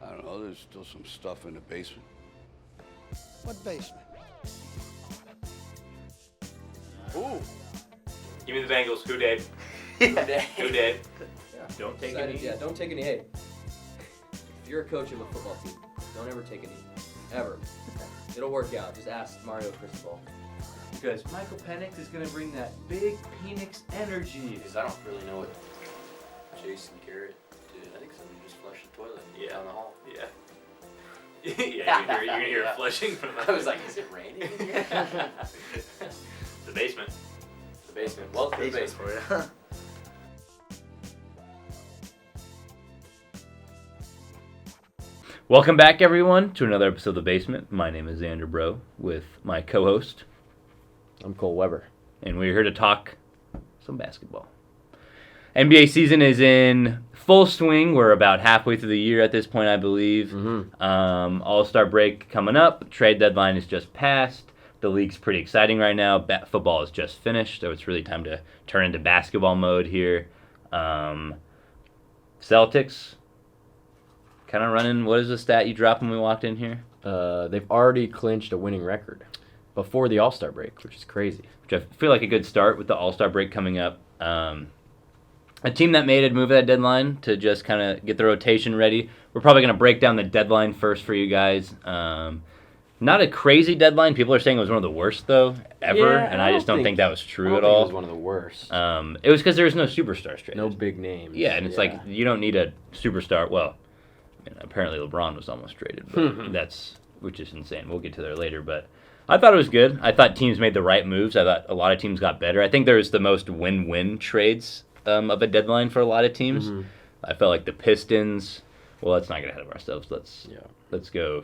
I don't know, there's still some stuff in the basement. What basement? Ooh. Give me the Bengals. Who did? Who did? Yeah. Don't take Excited, any. Yeah, don't take any hate. If you're a coach of a football team, don't ever take any. Ever. It'll work out. Just ask Mario Cristobal. Because Michael Penix is going to bring that big Penix energy. Because I don't really know what Jason Garrett did. I think somebody just flushed the toilet down the hall. Yeah. Yeah, you're going to hear it flushing from I was like, is it raining in here? The basement. The basement. Welcome to the basement. for you. Welcome back, everyone, to another episode of The Basement. My name is Zander Breault with my co-host, I'm Cole Weber. and we're here to talk some basketball. NBA season is in full swing. We're about halfway through the year at this point, I believe. Mm-hmm. All-Star break coming up. Trade deadline is just passed. The league's pretty exciting right now. Football is just finished, so it's really time to turn into basketball mode here. Celtics kind of running. What is the stat you dropped when we walked in here? They've already clinched a winning record before the All-Star break, which is crazy. Which I feel like a good start with the All-Star break coming up. A team that made a move at that deadline to just kind of get the rotation ready. We're probably going to break down the deadline first for you guys. Not a crazy deadline. People are saying it was one of the worst, though, ever. Yeah, and I just don't think that was true at It all. was one of the worst. It was because there was no superstars traded. No big names. Yeah, and it's like you don't need a superstar. Well, I mean, apparently LeBron was almost traded, but which is insane. We'll get to there later, but I thought it was good. I thought teams made the right moves. I thought a lot of teams got better. I think there was the most win-win trades of a deadline for a lot of teams. Mm-hmm. I felt like the Pistons. Well, let's not get ahead of ourselves. Let's go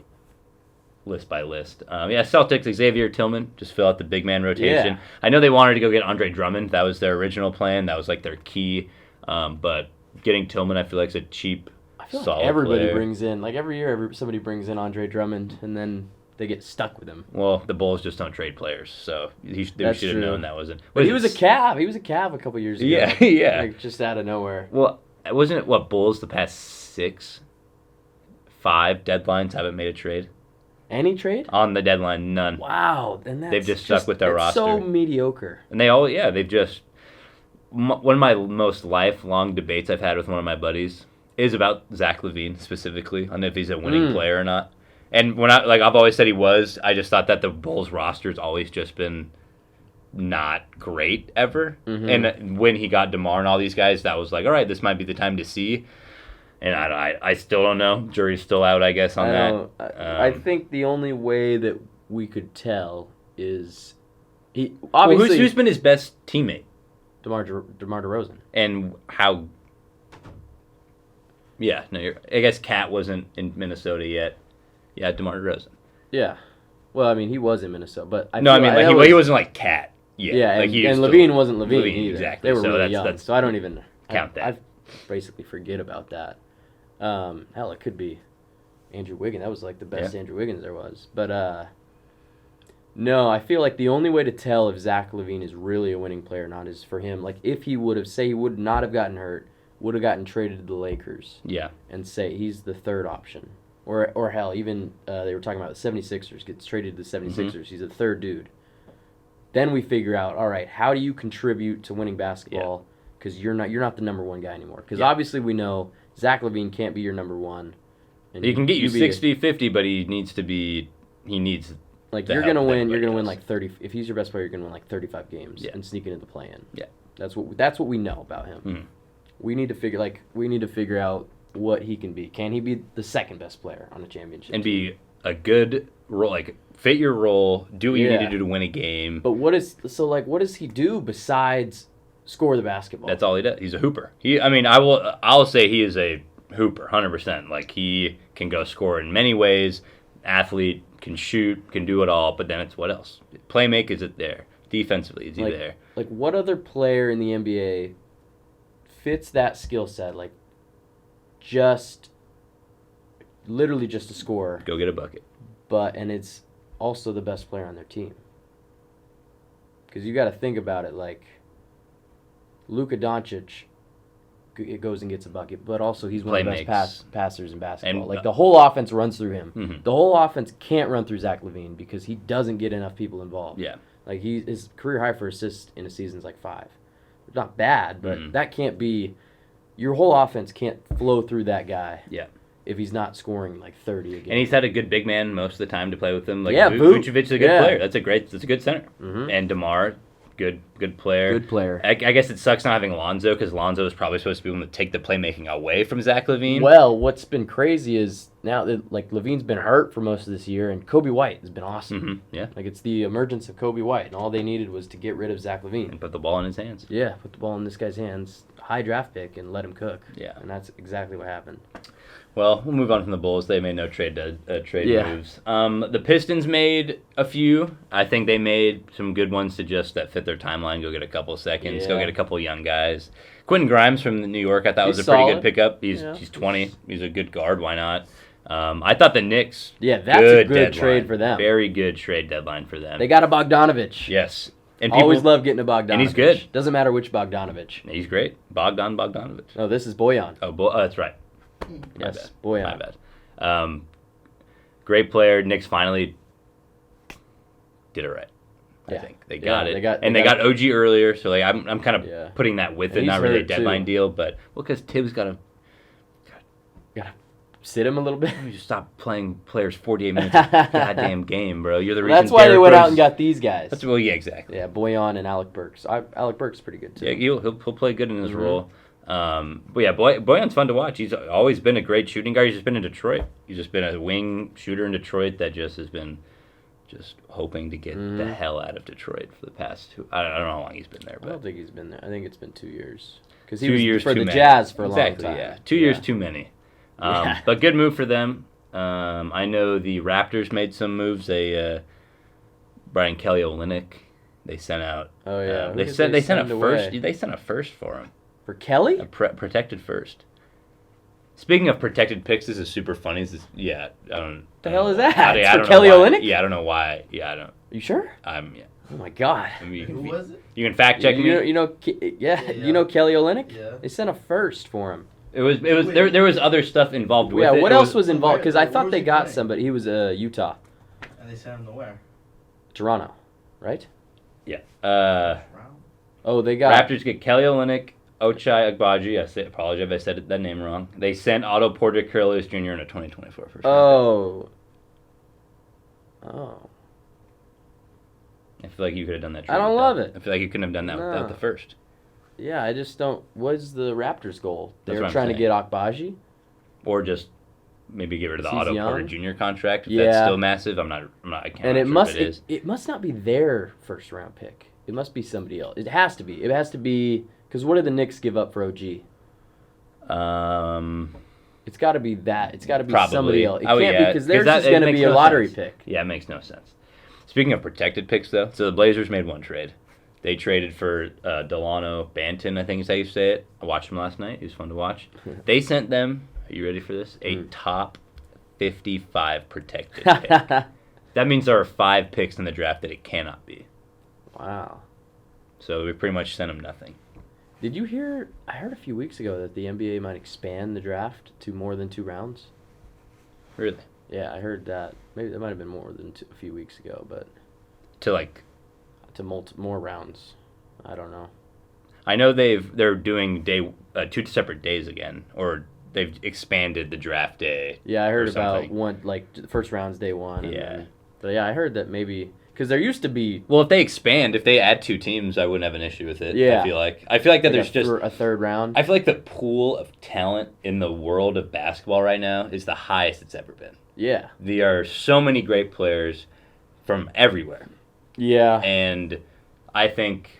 list by list. Celtics, Xavier Tillman, just fill out the big man rotation. Yeah. I know they wanted to go get Andre Drummond. That was their original plan. That was like their key. But getting Tillman, I feel like, is a cheap, I feel solid like everybody player. brings in, like every year, somebody brings in Andre Drummond, and then they get stuck with him. Well, the Bulls just don't trade players, so they should have true. known that wasn't. But he was a Cav. He was a Cav a couple years ago. Yeah, yeah. Like, just out of nowhere. Well, wasn't it Bulls the past 5 deadlines haven't made a trade? Any trade? On the deadline, none. Wow. Then that's They've just stuck with their that's roster. so mediocre. And they've just. One of my most lifelong debates I've had with one of my buddies is about Zach LaVine specifically, on if he's a winning player or not. And I've always said he was. I just thought that the Bulls roster's always just been not great ever. Mm-hmm. And when he got DeMar and all these guys, that was like, all right, this might be the time to see. And I still don't know. Jury's still out, I guess, on that. I think the only way that we could tell is he obviously who's been his best teammate? DeMar DeRozan. And how? Yeah, no, I guess Cat wasn't in Minnesota yet. Yeah, DeMar DeRozan. Yeah. Well, I mean, he was in Minnesota, but he wasn't like Cat. Yeah, Yeah, like and Levine wasn't Levine either. Exactly. They were so really that's, young, that's so I don't even count that. I basically forget about that. Hell, it could be Andrew Wiggins. That was like the best Andrew Wiggins there was. But no, I feel like the only way to tell if Zach LaVine is really a winning player or not is for him. Like if he would not have gotten hurt, would have gotten traded to the Lakers. Yeah. And say he's the third option. Or hell, even they were talking about the 76ers, gets traded to the 76ers. Mm-hmm. He's the third dude. Then we figure out, all right, how do you contribute to winning basketball? Because you're not the number one guy anymore. Because obviously we know Zach LaVine can't be your number one. And he can get you 60-50, but he needs like the you're help gonna that win. You're everybody gonna win does. like 30. If he's your best player, you're gonna win like 35 games Yeah. and sneak into the play-in. Yeah. That's what we know about him. Mhm. We need to figure out what he can be. Can he be the second best player on a championship and team? be a good role, like fit your role, do what you need to do to win a game. But what does he do besides score the basketball? That's all he does. He's a hooper. I'll say he is a hooper, 100%. Like he can go score in many ways. Athlete, can shoot, can do it all. But then it's what else? Playmaker, is it there? Defensively, is he there? Like what other player in the NBA fits that skill set? Like literally just a scorer. Go get a bucket. And it's also the best player on their team. Because you got to think about it, like Luka Doncic goes and gets a bucket, but also he's one of the best passers in basketball. And, like the whole offense runs through him. Mhm. The whole offense can't run through Zach LaVine because he doesn't get enough people involved. Yeah. Like his career high for assists in a season is like 5. Not bad, but that can't be. Your whole offense can't flow through that guy. Yeah. If he's not scoring like 30 a game. And he's had a good big man most of the time to play with him. Like Yeah, Vucevic's a good yeah. player. That's a good center. Mhm. And DeMar, good player. Good player. I guess it sucks not having Lonzo because Lonzo is probably supposed to be able to take the playmaking away from Zach LaVine. Well, what's been crazy is now that like LaVine's been hurt for most of this year, and Kobe White has been awesome. Yeah. Like it's the emergence of Kobe White, and all they needed was to get rid of Zach LaVine. And put the ball in his hands. Yeah, put the ball in this guy's hands, high draft pick, and let him cook. Yeah. And that's exactly what happened. Well, we'll move on from the Bulls. They made no trade Yeah. moves. The Pistons made a few. I think they made some good ones to just that fit their timeline. Go get a couple seconds. Go Yeah. get a couple young guys. Quentin Grimes from New York, I thought was He's a pretty solid. good pickup. He's 20. He's a good guard. Why not? I thought the Knicks. Yeah, that's a good deadline. trade for them. Very good trade deadline for them. They got a Bogdanovich. Yes. And Always love getting a Bogdanovich. And he's good. Doesn't matter which Bogdanovich. He's great. Bogdanovich. No, this is Bojan. Oh, that's right. My Yes, bad. Bojan. My bad. Great player. Knicks finally did it right. I Yeah. think they got Yeah, it. they got they got OG earlier, so like I'm kind of Yeah. putting that with And it. he's Not really a hurt, deadline too. deal, but because Tibbs got to Gotta sit him a little bit. just stop playing players 48 minutes a goddamn game, bro. You're the reason. That's why they Derrick went out Rose- and got these guys. That's well, yeah, exactly. Yeah, Bojan and Alec Burks. Alec Burks pretty good too. Yeah, he'll play good in his Mhm. role. But yeah, Bojan's fun to watch. He's always been a great shooting guard. He's just been in Detroit. He's just been a wing shooter in Detroit that just has been just hoping to get the hell out of Detroit for the past I don't know how long he's been there, I don't but think he's been there. I think it's been 2 years. Because 2 he was years for too the many. Jazz for a Exactly, long time. yeah. 2 years too many. Yeah. But good move for them. I know the Raptors made some moves. They Brian Kelly Olynyk. They sent out. Oh yeah. Who They did sent a send first. away? They sent a first for him. For Kelly. A protected first. Speaking of protected picks, this is super funny. This is, I don't. The hell is that? I It's don't for know Kelly why. Olynyk? Yeah, I don't know why. Yeah, I don't. You sure? Yeah. Oh my God. I mean, Who was it? You can fact check me. You know, Yeah. you know Kelly Olynyk? Yeah. They sent a first for him. It was there was other stuff involved with Yeah. it. What It else was involved? Because I Where thought was they he got playing? somebody. He was Utah, And they sent him to where? Toronto, right? Yeah. Brown? Oh, they got. Raptors get Kelly Olynyk, Ochai Agbaji. Apologize if I said that name wrong. They sent Otto Porter Carlos Jr. in a 2024 first round Oh. Oh. pick. I feel like you could have done that. I don't without- love it. I feel like you couldn't have done that without No. the first. Yeah, I just don't. What's the Raptors' goal? They That's were what I'm trying to saying. get Akbaji. Or just maybe get rid of the He's Otto young. Porter Jr. contract. If Yeah. that's still massive. I can't. And it sure must if it is. it must not be their first round pick. It must be somebody else. It has to be. It has to be because what did the Knicks give up for OG? It's got to be that. It's got to be Probably. somebody else. It Oh, can't yeah, be because 'cause theirs that- is it going to makes be a no lottery sense. pick. Yeah, it makes no sense. Speaking of protected picks, though, so the Blazers made one trade. They traded for Delano Banton, I think is how you say it. I watched him last night. He was fun to watch. They sent them, are you ready for this? A top 55 protected pick. That means there are 5 picks in the draft that it cannot be. Wow. So we pretty much sent them nothing. Did you hear? I heard a few weeks ago that the NBA might expand the draft to more than 2 rounds. Really? Yeah, I heard that. Maybe that might have been more than a few weeks ago, but To like, to more rounds. I don't know. I know they're doing 2 separate days again, or they've expanded the draft day. Yeah, I heard or about something. one like the first round's day 1. And Yeah. then, but yeah, I heard that maybe because there used to be Well, if they expand, if they add 2 teams, I wouldn't have an issue with it. Yeah. I feel like that like there's just a third round. I feel like the pool of talent in the world of basketball right now is the highest it's ever been. Yeah. There are so many great players from everywhere, Yeah. and I think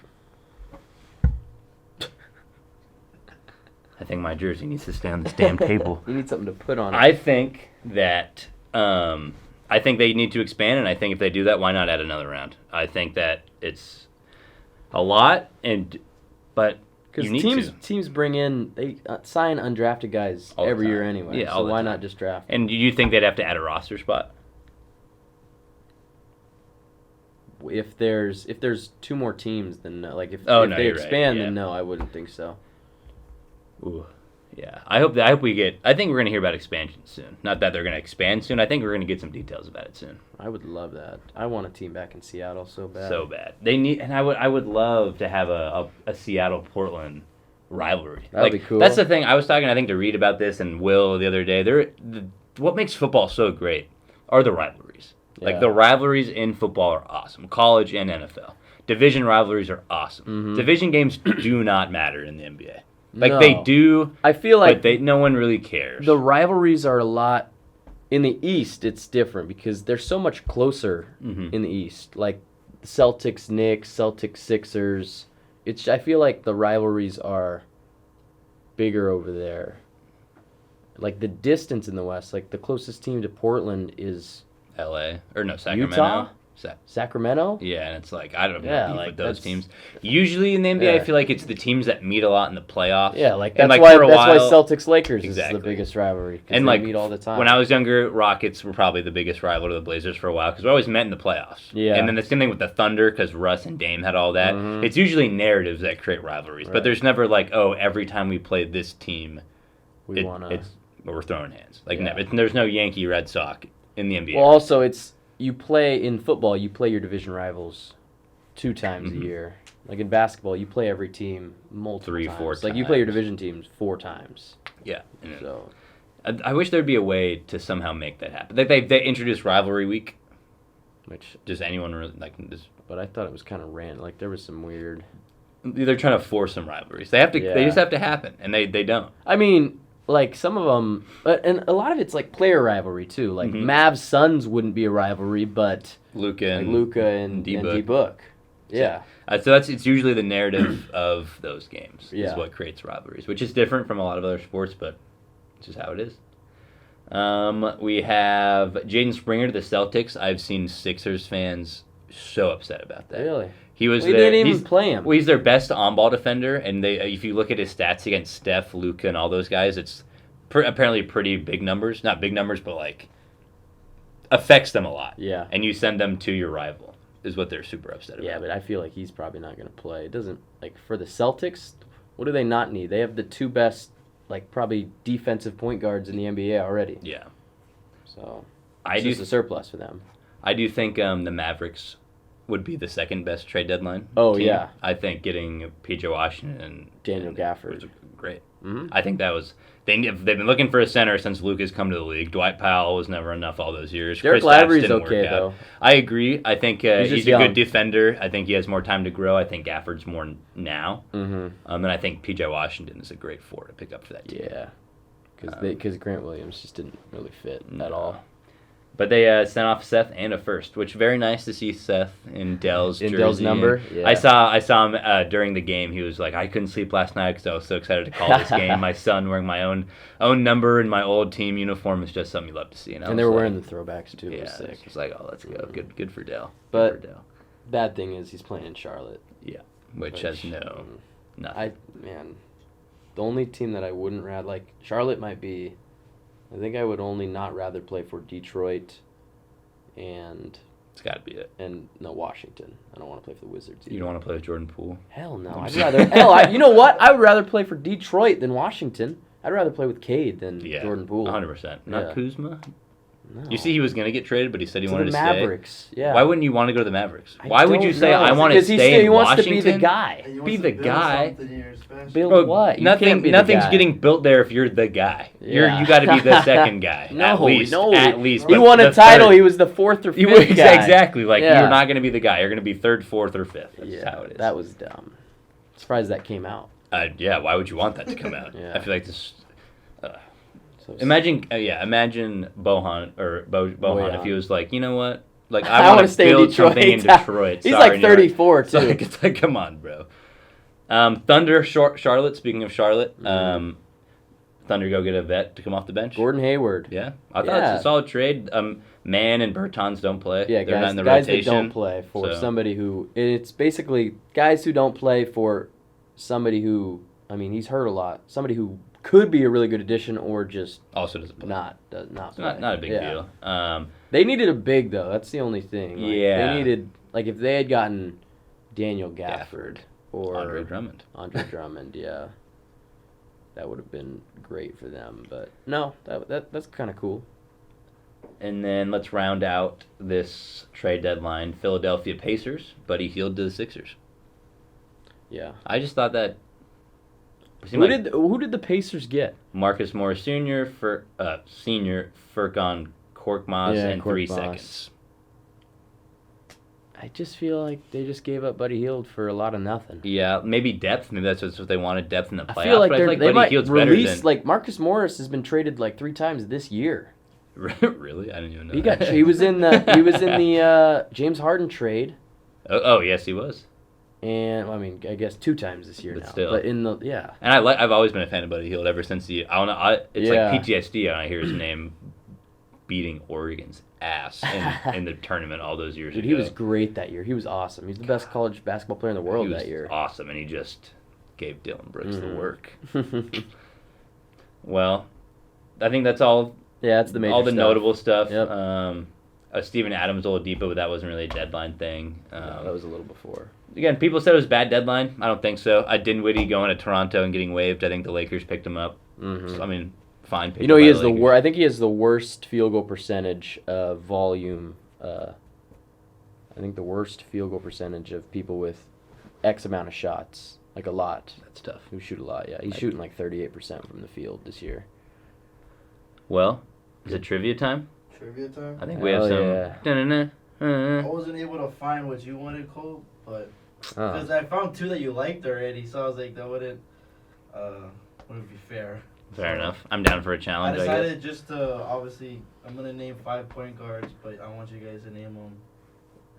my jersey needs to stay on this damn table. You need something to put on it. I think that I think they need to expand, and I think if they do that, why not add another round? I think that it's a lot, but Because you need teams bring in they sign undrafted guys All the every year time. anyway. Yeah, all so the why time. not just draft? And do you think they'd have to add a roster spot? If there's 2 more teams, then no. Like if Oh, if no, they you're right, expand, yeah. then no, I wouldn't think so. Ooh. Yeah, I hope we get. I think we're gonna hear about expansion soon. Not that they're gonna expand soon. I think we're gonna get some details about it soon. I would love that. I want a team back in Seattle so bad. So bad. They need, and I would love to have a Seattle Portland rivalry. That'd be cool. That's the thing. I was talking, I think, to Reed about this and Will the other day. What makes football so great are the rivalries. Like Yeah. the rivalries in football are awesome. College and NFL. Division rivalries are awesome. Mhm. Division games do not matter in the NBA. Like No. they do, I feel like but no one really cares. the rivalries are a lot in the East. It's different because they're so much closer Mhm. in the East. Like Celtics, Knicks, Celtics, Sixers. I feel like the rivalries are bigger over there. Like the distance in the West, like the closest team to Portland is LA or no Sacramento. Utah? Sa- Sacramento. Yeah, and it's like I don't know Yeah, beef like, with those that's- teams. Usually in the NBA, I Yeah. feel like it's the teams that meet a lot in the playoffs. Yeah, like And, that's like, for a why while- Celtics Lakers Exactly. is the biggest rivalry. 'Cause And they like meet all the time. when I was younger, Rockets were probably the biggest rival to the Blazers for a while because we always met in the playoffs. Yeah. And then the same thing with the Thunder because Russ and Dame had all that. Mhm. It's usually narratives that create rivalries, Right. but there's never like, oh, every time we play this team, we wanna. it's we're throwing hands. Like Yeah. never. There's no Yankee Red Sox in the NBA. Well, also you play in football. You play your division rivals 2 times Mhm. a year. Like in basketball, you play every team multiple 3, times. 4 Like you play your times. division teams 4 times. Yeah. And So I wish there'd be a way to somehow make that happen. Like they introduced rivalry week. which, Does anyone really like? but I thought it was kind of random. Like there was some weird. They're trying to force some rivalries. They have to. They Yeah. just have to happen, and they don't. I mean, like some of them, and a lot of it's like player rivalry too. Like Mhm. Mavs Suns wouldn't be a rivalry, but Luca like and Luca and D-Book. D-Book. Yeah. So it's usually the narrative of those games Yeah. is what creates rivalries, which is different from a lot of other sports, but it's just how it is. We have Jaden Springer to the Celtics. I've seen Sixers fans so upset about that. Really? He was We their, didn't even he's- play him. Well, he's their best on-ball defender, and if you look at his stats against Steph, Luca, and all those guys, it's apparently pretty big numbers. Not big numbers, but like affects them a lot. Yeah. And you send them to your rival is what they're super upset about. Yeah, but I feel like he's probably not going to play. It doesn't, like, for the Celtics, what do they not need? They have the 2 best, like, probably defensive point guards in the NBA already. Yeah. So, I it's do just a surplus for them. I do think the Mavericks would be the second best trade deadline. Oh, team. yeah. I think getting P.J. Washington and Daniel Gafford. was great. Mm-hmm. I think that was they've been looking for a center since Luke has come to the league. Dwight Powell was never enough all those years. Derek Kristaps Lavery's didn't okay, work out. though. I agree. I think He's he's just a young. good defender. I think he has more time to grow. I think Gafford's more now. Mm-hmm. And I think P.J. Washington is a great four to pick up for that team. Yeah. Because Grant Williams just didn't really fit at all. But they sent off Seth and a first, which very nice to see Seth in Dell's jersey. Dell's number? And Yeah. I saw him during the game. He was like, I couldn't sleep last night because I was so excited to call this game. My son wearing my own number in my old team uniform is just something you love to see. And they were wearing the throwbacks, too. It was Yeah, sick. it's like, oh, let's go. Good for Dell. But- Good for Dell. Bad thing is he's playing in Charlotte. Yeah, which has no nothing. The only team that I wouldn't Charlotte might be. I think I would only not rather play for Detroit and It's got to be it. Washington. I don't want to play for the Wizards either. You don't want to play with Jordan Poole? Hell no. I'd rather you know what? I would rather play for Detroit than Washington. I'd rather play with Cade than Yeah, Jordan Poole. 100%. Not Yeah. Kuzma? No. You see, he was going to get traded, but he said he to wanted the to stay. Mavericks. Yeah. Why wouldn't you want to go to the Mavericks? I Why would don't you say, know. I want to Because stay he in wants Washington? to be the guy. And he Be wants the to build guy. something here special. Build Bro, what? You can't be the nothing's guy. getting built there if you're the guy. Yeah. You got to be the second guy. No, at least. no. At least. He but won a the title. third. He was the 4th or 5th He was guy. exactly like Yeah. you're not going to be the guy. You're going to be 3rd, 4th, or 5th. That's Yeah, how it is. that was dumb. Surprised that came out. Yeah. Why would you want that to come out? Yeah. I feel like this. So Imagine Bohan or Bohan if he was like, you know what? Like I I want wanna to stay in build Detroit. something in Detroit. He's Sorry, like and you're 34 It's too. like, it's like, come on, bro. Thunder, Charlotte. Speaking of Charlotte, Thunder go get a vet to come off the bench. Gordon Hayward. Yeah, I thought Yeah. it's a solid trade. Mann and Bertans don't play. Yeah, They're not in the guys that rotation. don't play for so- somebody who it's basically guys who don't play for somebody who he's hurt a lot. Somebody who could be a really good addition or just Also doesn't play. does not It's play. not a big Yeah. deal. They needed a big though. That's the only thing. Like, Yeah. They needed if they had gotten Daniel Gafford or Andre Drummond. Andre Drummond, yeah. that would have been great for them. But no, that's kind of cool. And then let's round out this trade deadline. Philadelphia Pacers, Buddy Hield to the Sixers. Yeah. I just thought that. Who did the Pacers get? Marcus Morris Sr., Senior, Furkan Korkmaz, and 3 Korkmaz. seconds. I just feel like they just gave up Buddy Hield for a lot of nothing. Yeah, maybe depth. Maybe that's what they wanted, depth in the playoffs. I feel like but I feel like they Buddy might Hield's better release than... like Marcus Morris has been traded like 3 times this year. Really? I didn't even know that. He was in the James Harden trade. Oh, yes, he was. And well, I mean, I guess 2 times this year But now. still. But and I've always been a fan of Buddy Hield ever since it's Yeah. like PTSD when I hear his name beating Oregon's ass in the tournament all those years dude, ago. he was great that year. He was awesome. He's the best college basketball player in the world He was that year. awesome, and he just gave Dylan Brooks the Mhm. work. Well, I think that's all. Yeah, that's the major all the stuff. notable stuff. Yep. Steven Adams, Oladipo, but that wasn't really a deadline thing. No, that was a little before. Again, people said it was a bad deadline. I don't think so. Dinwiddie going to Toronto and getting waived. I think the Lakers picked him up. Mm-hmm. So, I mean, fine. You know, he has I think he has the worst field goal percentage volume. I think the worst field goal percentage of people with X amount of shots, like a lot. That's tough. Who shoot a lot? Yeah, he's shooting like 38% from the field this year. Well, is it trivia time? Trivia time? I think we have Hell some. yeah. Da-na-na, I wasn't able to find what you wanted, Cole, but because I found 2 that you liked already, so I was like, that wouldn't be fair. Fair enough. I'm down for a I challenge, I guess. decided just to, obviously, I'm going to name 5 point guards, but I want you guys to name them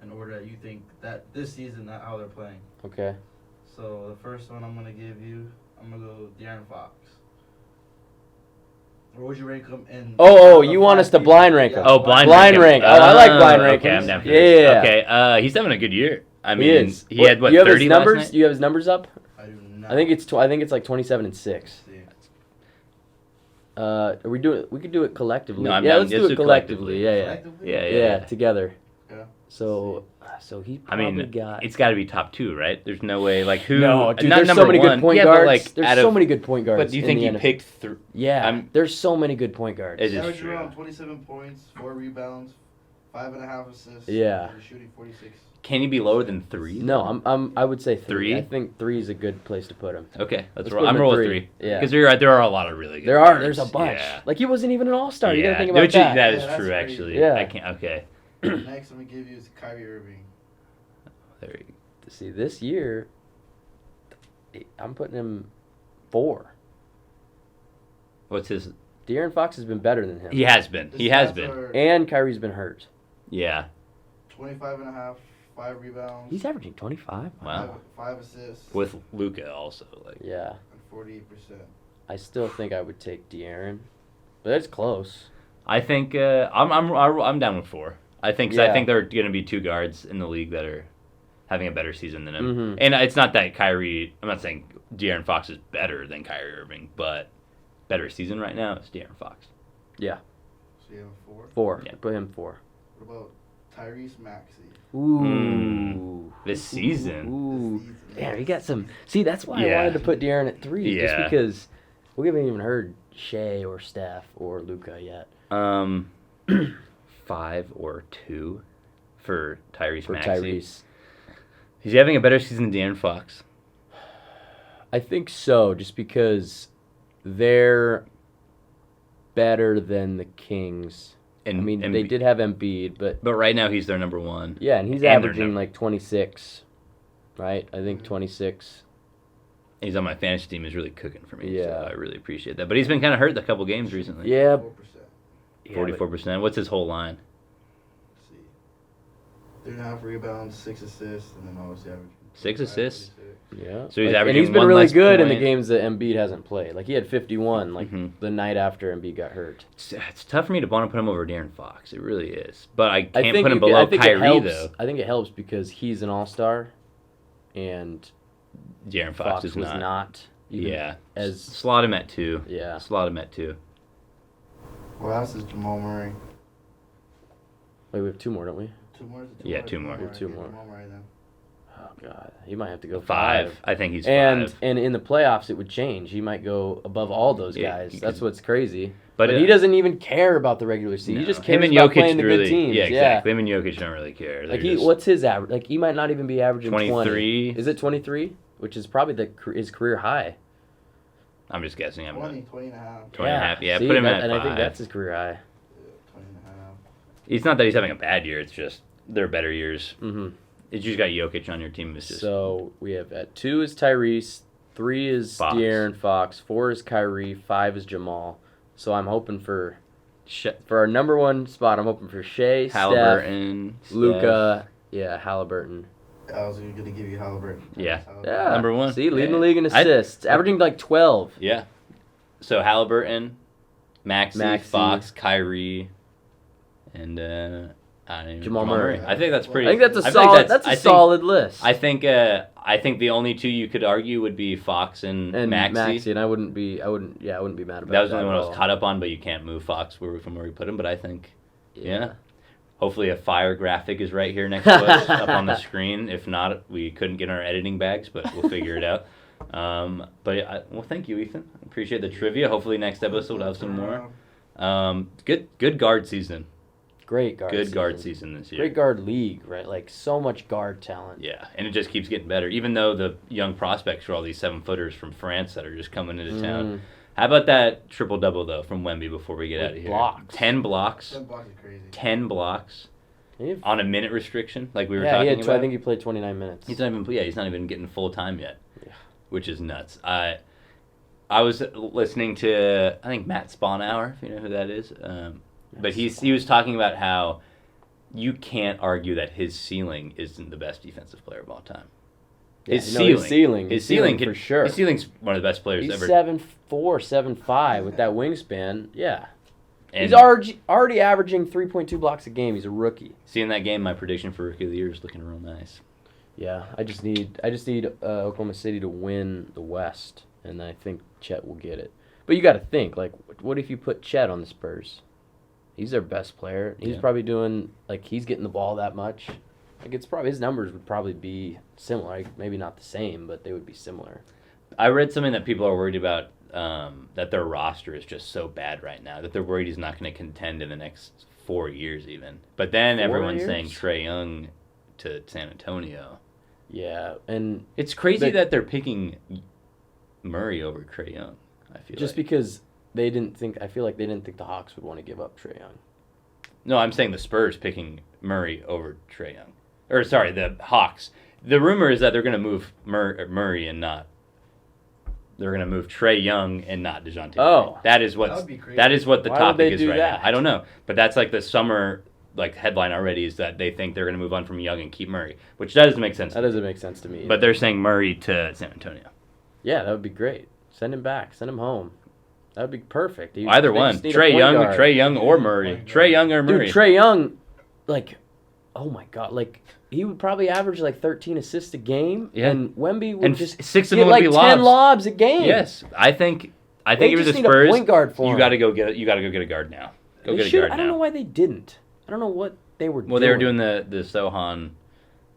in order that you think that this season, not how they're playing. Okay. So the first one I'm going to give you, I'm going to go De'Aaron Fox. Or would you rank them in... Oh, you want us to blind rank them? Oh, blind rank. Oh, I like blind rankings. Okay, I'm down for Yeah, this. yeah, yeah. Okay, he's having a good year. I mean, He is. he had, what, you have 30 his last numbers? night? You have his numbers up? I do not. I think it's like 27 and 6. Are we doing? We could do it collectively. No, I'm yeah, down. let's Let's do do it collectively. Yeah, yeah, Collectively? Yeah. together. Yeah. So he I probably mean, got. it's got to be top 2, right? There's no way, like, who... No, dude, not there's number so many one. good point Yeah, guards. but, like, There's out so of- many good point guards. But do you in think the he NFL. picked... Yeah, there's so many good point guards. It is Average true. around 27 points, 4 rebounds, 5.5 assists. Yeah. And shooting 46. Can he be lower than 3? No, I would say 3. 3? I think 3 is a good place to put him. Okay, Let's roll. put him I'm at rolling 3. 3. Yeah. Because you're right, there are a lot of really good There's a guards. bunch. Yeah. Like he wasn't even an all-star. You Yeah. gotta think about Which that. That Yeah, is that's true, crazy. actually. Yeah. I can't... Okay. Next, I'm going to give you is Kyrie Irving. There you go. See, this year, I'm putting him 4. What's his... De'Aaron Fox has been better than him. He has been. His He has stats been. are And Kyrie's been hurt. Yeah. 25.5, 5 rebounds. He's averaging 25. Wow. 5 assists. With Luca also. Like. Yeah. And 48%. I still think I would take De'Aaron, but it's close. I think I'm down with 4. I think Yeah. I think there are going to be 2 guards in the league that are having a better season than him. Mhm. And it's not that Kyrie. I'm not saying De'Aaron Fox is better than Kyrie Irving, but better season right now is De'Aaron Fox. Yeah. So you have 4. 4. Yeah. Put him 4. What about Tyrese Maxey? Ooh. This season. Ooh. This season, Damn, yes. he got some. See, that's why I Yeah. wanted to put De'Aaron at 3, just Yeah. because we haven't even heard Shea or Steph or Luca yet. 5 or 2 for Tyrese For Maxey. Tyrese. He's having a better season than De'Aaron Fox. I think so, just because they're better than the Kings. And I mean, and they did have Embiid, but right now he's their number 1. yeah, and he's And they're averaging number- like 26, right? I think 26. He's on my fantasy team. He's really cooking for me. Yeah. So I really appreciate that. But he's been kind of hurt a couple games recently. Yeah. 4%. 44%. What's his whole line? Let's see. 3.5 rebounds, 6 assists, and then obviously average. 6 assists? Yeah. So he's and averaging he's been one really less good in the point. games that Embiid hasn't played. Like he had 51 Mhm. the night after Embiid got hurt. It's tough for me to want to put him over De'Aaron Fox. It really is. But I can't think put him you could- below I think it Kyrie, helps. though. I think it helps because he's an all-star and De'Aaron Fox Fox is was not. not even Yeah. as Slot him at 2. yeah. Slot him at 2. Last is Jamal Murray. Wait, we have 2 more, don't we? 2 more? Is it 2 Yeah, more? 2 more. Jamal We have 2 Murray. more. Jamal Murray then. Oh God, he might have to go 5. I think he's 5. And in the playoffs, it would change. He might go above all those Yeah, guys. he That's could. what's crazy. But, But he doesn't even care about the regular season. He just him cares and about Jokic playing the really, good teams. Yeah, exactly. Him and Jokic don't really care. Like They're just- what's his average? Like he might not even be averaging 23. 20. Is it 23? Which is probably his career high. I'm just guessing. 20 and a half. 20 and a half. Yeah, See, put him that- at and 5. I think that's his career high. 20 and a half. It's not that he's having a bad year. It's just they're better years. Mm-hmm. It's just got Jokic on your team. It's just So we have at 2 is Tyrese, 3 is Fox. De'Aaron Fox, 4 is Kyrie, 5 is Jamal. So I'm hoping for Sh- our number 1 spot. I'm hoping for Shea, Steph, Halliburton, Luka, Halliburton. I was going to give you Halliburton. Yeah. Yeah, Number 1. See, leading Yeah. the league in assists, averaging like 12. Yeah. So Halliburton, Maxey, Fox, Kyrie, and I don't know, Jamal Murray. I think that's pretty. I think that's a I solid. think That's a I think- solid list. I think the only 2 you could argue would be Fox and Maxey. And I wouldn't be mad about that. That was the only one I at was all. caught up on, but you can't move Fox from where we put him. But I think, yeah. Hopefully a fire graphic is right here next to us up on the screen. If not, we couldn't get in our editing bags, but we'll figure it out. Well, thank you, Ethan. Appreciate the trivia. Hopefully next episode we'll have some more. Good guard season. Great guard. Good season. guard season this year. Great guard league, right? Like so much guard talent. Yeah, and it just keeps getting better. Even though the young prospects are all these 7-footers from France that are just coming into town. How about that triple-double, though, from Wemby before we get out of here? Blocks. 10 blocks. 10 blocks is crazy. 10 blocks Yeah, on a minute restriction, like we were he talking had, about. I think he played 29 minutes. He's not even getting full time yet, Yeah. which is nuts. I was listening to, I think, Matt Sponauer, if you know who that is. But he was talking about how you can't argue that his ceiling isn't the best defensive player of all time. His ceiling for sure. His ceiling's one of the best players He's ever. 7'4", 7'5" with that wingspan. Yeah. And He's already averaging 3.2 blocks a game. He's a rookie. seeing that game, my prediction for Rookie of the Year is looking real nice. Yeah, I just need Oklahoma City to win the West, and I think Chet will get it. But you got to think, like, what if you put Chet on the Spurs? He's their best player. He's probably doing, like, he's getting the ball that much. Like, it's probably, his numbers would probably be similar. Like, maybe not the same, but they would be similar. I read something that people are worried about, that their roster is just so bad right now, that they're worried he's not going to contend in the next 4 years even. But then 4 everyone's years? saying Trae Young to San Antonio. Yeah, and It's crazy that they're picking Murray over Trae Young, I feel just like. because I feel like they didn't think the Hawks would want to give up Trae Young. No, I'm saying the Spurs picking Murray over Trae Young. Or, sorry, the Hawks. The rumor is that they're going to move Murray and not... They're going to move Trae Young and not DeJounte Oh. Murray. That is That would be crazy. what the Why would topic they is do right that? now. I don't know. But that's like the summer headline already is that they think they're going to move on from Young and keep Murray, which doesn't make sense. That doesn't make sense to me. But they're saying Murray to San Antonio. yeah, that would be great. Send him back. Send him home. That would be perfect. Either one. Trae Young or Murray. Trae Young or Murray. Dude, Trae Young, like, oh my God, like, he would probably average like 13 assists a game. Yeah. And Wemby would And just 6 of get them would like be 10 lobs. lobs a game. Yes, I think They if you're just the need a Spurs, point guard for you him. got to go get a guard now. Go They get a should- guard I now. don't know why they didn't. I don't know what they were doing. Well, they were doing the Sohan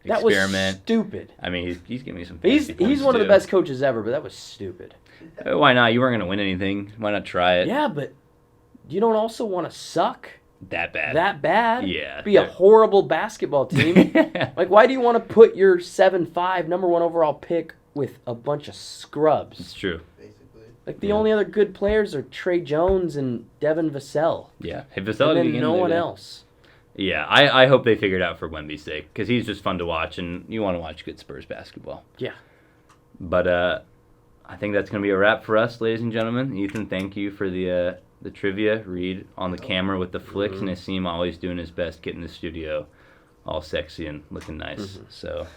that experiment. was stupid. I mean, he's giving me some. He's fancy points, one of the too. best coaches ever, but that was stupid. Why not? You weren't going to win anything. Why not try it? Yeah, but you don't also want to suck That bad. that bad. Yeah. Be a horrible basketball team. Like, why do you want to put your 7'5" number 1 overall pick with a bunch of scrubs? It's true. Basically. Like, the only other good players are Trey Jones and Devin Vassell. Yeah. Hey, Vassell And then began no there, one yeah. else. Yeah, I hope they figure it out for Wemby's sake because he's just fun to watch and you want to watch good Spurs basketball. Yeah. But I think that's going to be a wrap for us, ladies and gentlemen. Ethan, thank you for the trivia. Reed on the camera with the flicks, and Asim always doing his best, getting the studio all sexy and looking nice. So,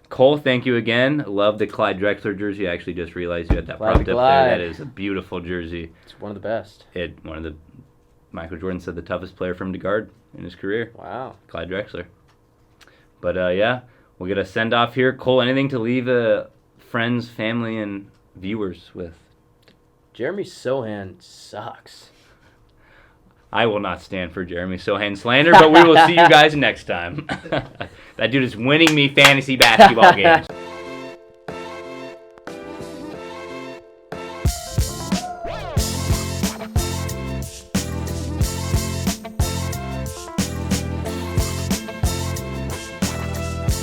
Cole, thank you again. Love the Clyde Drexler jersey. I actually just realized you had that Clyde propped up Clyde. there. That is a beautiful jersey. It's one of the best. Michael Jordan said the toughest player for him to guard in his career. Wow. Clyde Drexler. But yeah, we'll get a send off here. Cole, anything to leave friends, family, and viewers with? Jeremy Sohan sucks. I will not stand for Jeremy Sohan slander, but we will see you guys next time. That dude is winning me fantasy basketball games.